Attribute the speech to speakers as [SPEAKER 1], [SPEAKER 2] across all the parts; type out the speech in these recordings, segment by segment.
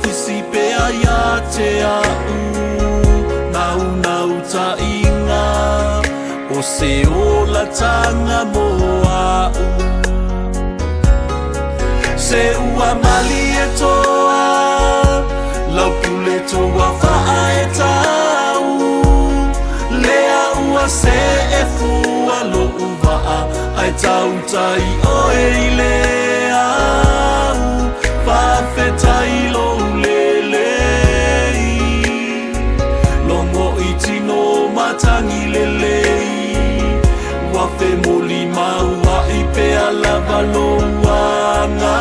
[SPEAKER 1] fisi pe ia te au nau nau ta inga o se ola tanga mo au se ua mali e toa lau pule toa faa e tau lea ua se e fua lo uvaa ai tau tai oe i lea whawhetai lo lelei longo i tino matangi lelei wafe moli maua i pea lava loa ngā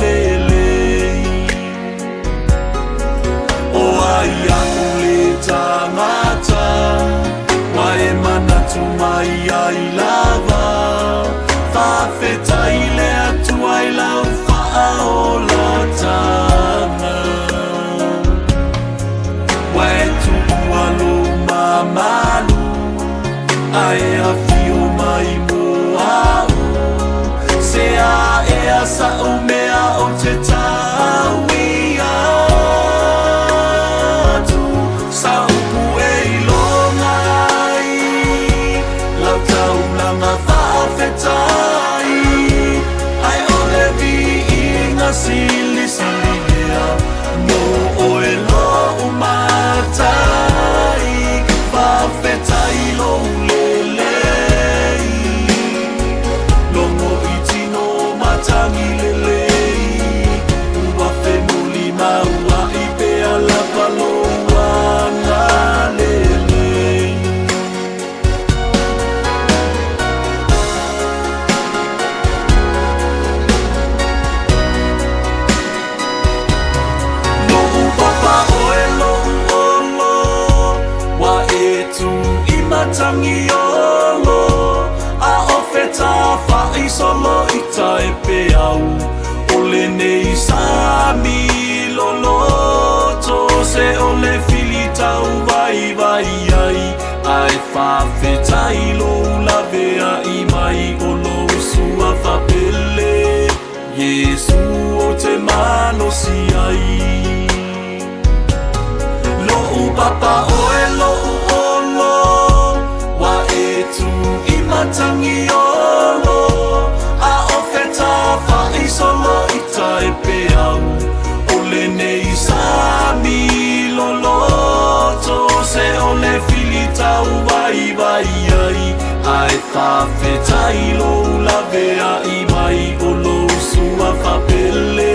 [SPEAKER 1] lelei o ai aku le tangata wae manatu mai ai lava whawhetai le atu ai lau whaaola tanga wae tu alo mamalu ai a fio mai moau se a e a sa o mea o te taui atu sa upu e ilonga ai lau taulanga whawhetai ai ole vi inga sili sili lea no oe lo umatai whawhetai lo lelei longo i tino matangi lelei wafe muli maua i pea lava loa ngā lelei lo'u papa oe lo'u olo wa e tu i matangi olo a ofeta whai solo i tae pe au ole nei sami loloto se ole fili tau vai vai ai ai whawhetai lo lavea i mai o lo sua whapele Yesu o te mano si ai lo'u papa oe lo'u olo wa e tu i matangi olo a ofeta whai solo i tae pe au ole nei sami loloto se ole fili tau vai vai ai ai whawhetai lo lavea i mai o lo sua whapele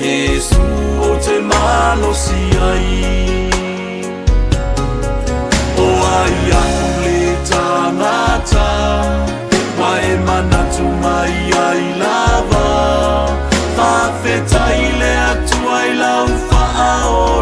[SPEAKER 1] Yesu o te mano si ai o ai aku le tangata wae manatu mai ai lava whawhetai le atu ai lau whaao